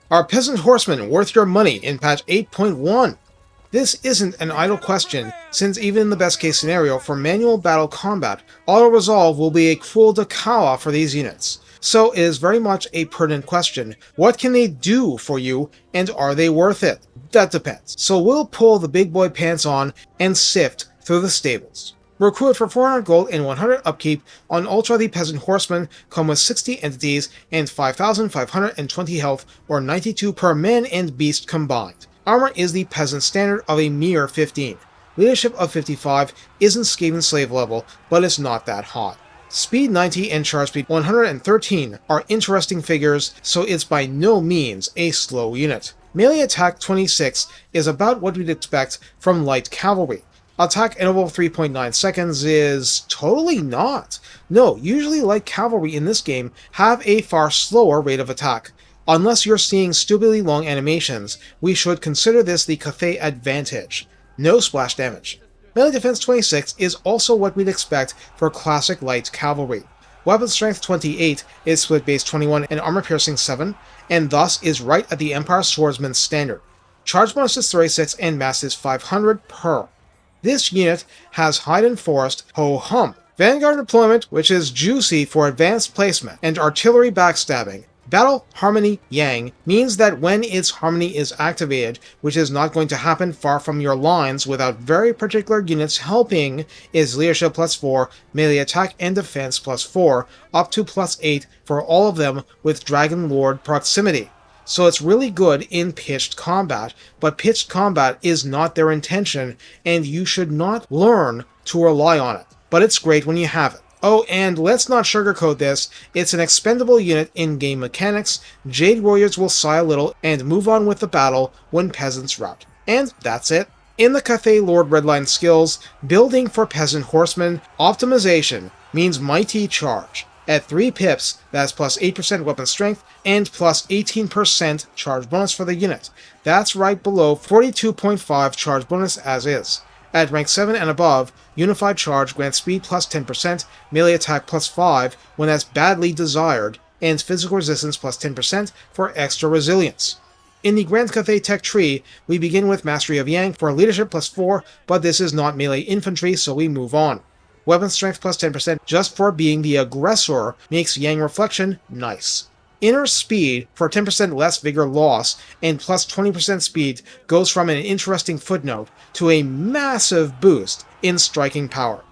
Are Peasant Horsemen worth your money in patch 8.1? This isn't an idle question, since even in the best case scenario for manual battle combat, auto-resolve will be a cruel dakawa for these units. So it is very much a pertinent question. What can they do for you, and are they worth it? That depends. So we'll pull the big boy pants on and sift through the stables. Recruit for 400 gold and 100 upkeep. On Ultra, the Peasant Horsemen come with 60 entities and 5,520 health, or 92 per man and beast combined. Armor is the Peasant standard of a mere 15. Leadership of 55 isn't Skaven slave level, but it's not that hot. Speed 90 and charge speed 113 are interesting figures, so it's by no means a slow unit. Melee attack 26 is about what we'd expect from light cavalry. Attack interval 3.9 seconds is totally not. No, usually light cavalry in this game have a far slower rate of attack. Unless you're seeing stupidly long animations, we should consider this the Cathay advantage. No splash damage. Melee defense 26 is also what we'd expect for classic light cavalry. Weapon strength 28 is split base 21 and armor piercing 7, and thus is right at the Empire Swordsman standard. Charge bonus is 36 and mass is 500 per. This unit has Hide and Forest, Ho-Hum, Vanguard deployment, which is juicy for advanced placement, and artillery backstabbing. Battle Harmony Yang means that when its Harmony is activated, which is not going to happen far from your lines without very particular units helping, is Leadership plus 4, Melee Attack and Defense plus 4, up to plus 8 for all of them with Dragon Lord proximity. So it's really good in pitched combat, but pitched combat is not their intention, and you should not learn to rely on it. But it's great when you have it. Oh, and let's not sugarcoat this, it's an expendable unit in game mechanics. Jade Warriors will sigh a little and move on with the battle when peasants rout. And that's it. In the Cathay Lord Redline skills, building for Peasant Horsemen, optimization means Mighty Charge. At 3 pips, that's plus 8% weapon strength and plus 18% charge bonus for the unit. That's right below 42.5 charge bonus as is. At rank 7 and above, Unified Charge grants speed plus 10%, melee attack plus 5 when that's badly desired, and physical resistance plus 10% for extra resilience. In the Grand Cathay Tech tree, we begin with Mastery of Yang for leadership plus 4, but this is not melee infantry, so we move on. Weapon strength plus 10% just for being the aggressor makes Yang Reflection nice. Inner speed for 10% less vigor loss and plus 20% speed goes from an interesting footnote to a massive boost in striking power.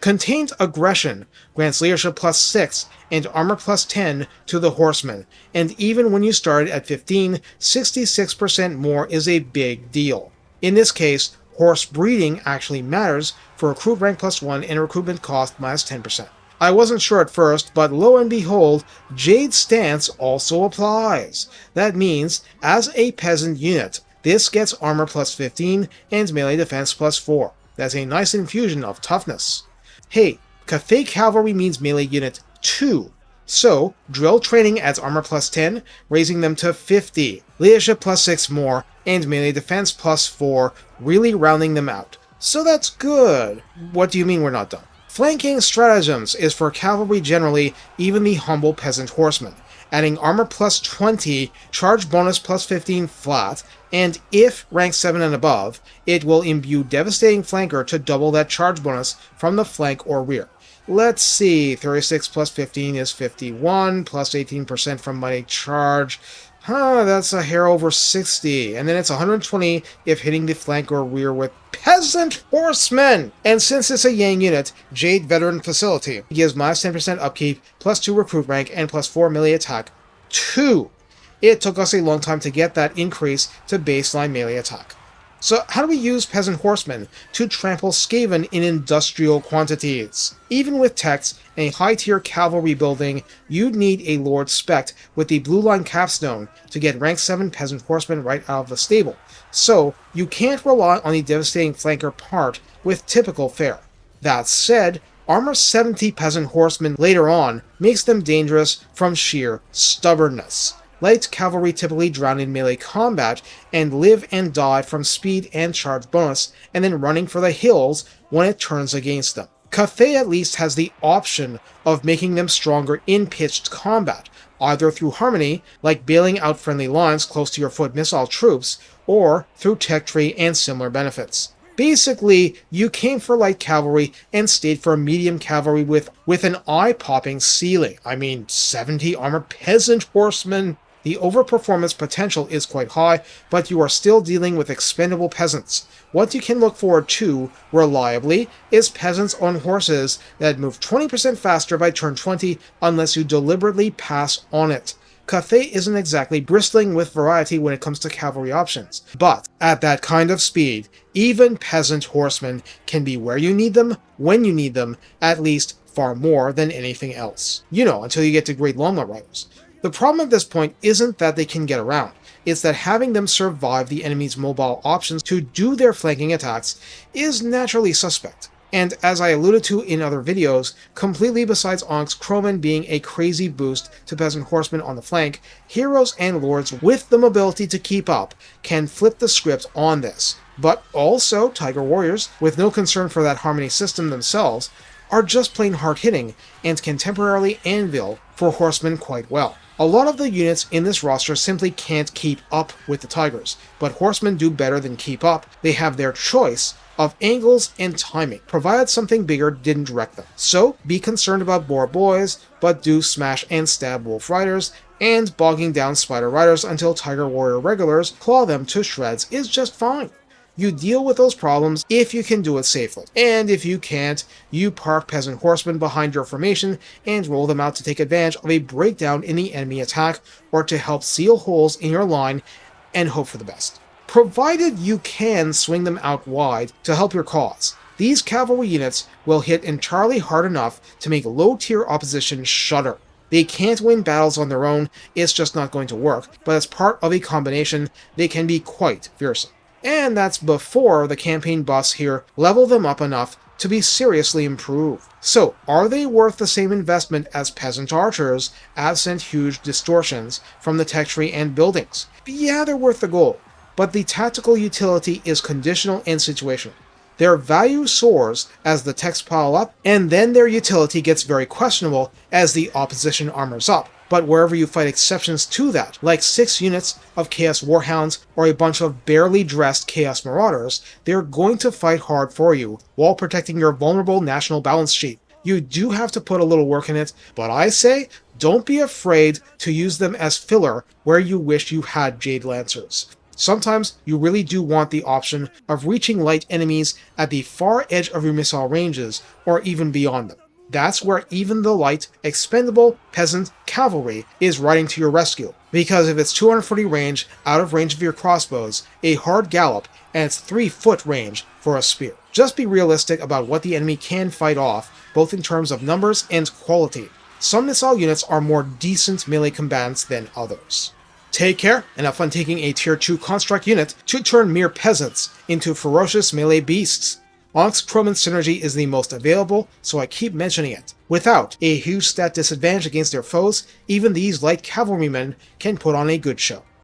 Contained aggression grants leadership plus 6 and armor plus 10 to the horsemen, and even when you start at 15, 66% more is a big deal. In this case, horse breeding actually matters for recruit rank plus 1 and recruitment cost minus 10%. I wasn't sure at first, but lo and behold, Jade Stance also applies. That means, as a peasant unit, this gets armor plus 15 and melee defense plus 4. That's a nice infusion of toughness. Hey, Cathay Cavalry means melee unit 2. So, drill training adds armor plus 10, raising them to 50. Leadership plus 6 more, and melee defense plus 4, really rounding them out. So that's good. What do you mean we're not done? Flanking stratagems is for cavalry generally, even the humble peasant horsemen, adding armor plus 20, charge bonus plus 15 flat, and if rank 7 and above, it will imbue devastating flanker to double that charge bonus from the flank or rear. Let's see, 36 plus 15 is 51, plus 18% from mighty charge. That's a hair over 60, and then it's 120 if hitting the flank or rear with Peasant Horsemen! And since it's a Yang unit, Jade Veteran Facility gives minus 10% upkeep, plus 2 recruit rank, and plus 4 melee attack. 2! It took us a long time to get that increase to baseline melee attack. So how do we use Peasant Horsemen to trample Skaven in industrial quantities? Even with techs and a high-tier cavalry building, you'd need a Lord Spect with the Blue Line Capstone to get rank 7 Peasant Horsemen right out of the stable. So you can't rely on the devastating flanker part with typical fare. That said, armor 70 Peasant Horsemen later on makes them dangerous from sheer stubbornness. Light cavalry typically drown in melee combat and live and die from speed and charge bonus, and then running for the hills when it turns against them. Cathay at least has the option of making them stronger in pitched combat, either through harmony, like bailing out friendly lines close to your foot missile troops, or through tech tree and similar benefits. Basically, you came for light cavalry and stayed for medium cavalry with an eye-popping ceiling. I mean, 70 armor peasant horsemen. The overperformance potential is quite high, but you are still dealing with expendable peasants. What you can look forward to, reliably, is peasants on horses that move 20% faster by turn 20 unless you deliberately pass on it. Cathay isn't exactly bristling with variety when it comes to cavalry options, but at that kind of speed, even peasant horsemen can be where you need them, when you need them, at least far more than anything else. You know, until you get to great long riders. The problem at this point isn't that they can get around, it's that having them survive the enemy's mobile options to do their flanking attacks is naturally suspect. And as I alluded to in other videos, completely besides Onyx Crowmen being a crazy boost to Peasant Horsemen on the flank, heroes and lords with the mobility to keep up can flip the script on this. But also, Tiger Warriors, with no concern for that harmony system themselves, are just plain hard-hitting and can temporarily anvil for horsemen quite well. A lot of the units in this roster simply can't keep up with the Tigers, but horsemen do better than keep up. They have their choice of angles and timing, provided something bigger didn't wreck them. So, be concerned about boar boys, but do smash and stab wolf riders, and bogging down spider riders until Tiger Warrior regulars claw them to shreds is just fine. You deal with those problems if you can do it safely, and if you can't, you park peasant horsemen behind your formation and roll them out to take advantage of a breakdown in the enemy attack or to help seal holes in your line and hope for the best. Provided you can swing them out wide to help your cause, these cavalry units will hit entirely hard enough to make low-tier opposition shudder. They can't win battles on their own, it's just not going to work, but as part of a combination, they can be quite fearsome. And that's before the campaign buffs here level them up enough to be seriously improved. So, are they worth the same investment as peasant archers, absent huge distortions from the tech tree and buildings? Yeah, they're worth the gold, but the tactical utility is conditional and situational. Their value soars as the techs pile up, and then their utility gets very questionable as the opposition armors up. But wherever you fight exceptions to that, like 6 units of Chaos Warhounds or a bunch of barely dressed Chaos Marauders, they're going to fight hard for you while protecting your vulnerable national balance sheet. You do have to put a little work in it, but I say, don't be afraid to use them as filler where you wish you had Jade Lancers. Sometimes you really do want the option of reaching light enemies at the far edge of your missile ranges, or even beyond them. That's where even the light, expendable peasant cavalry is riding to your rescue, because if it's 240 range out of range of your crossbows, a hard gallop, and it's 3-foot range for a spear. Just be realistic about what the enemy can fight off, both in terms of numbers and quality. Some missile units are more decent melee combatants than others. Take care, and have fun taking a tier 2 construct unit to turn mere peasants into ferocious melee beasts. Onyx Crowman synergy is the most available, so I keep mentioning it. Without a huge stat disadvantage against their foes, even these light cavalrymen can put on a good show.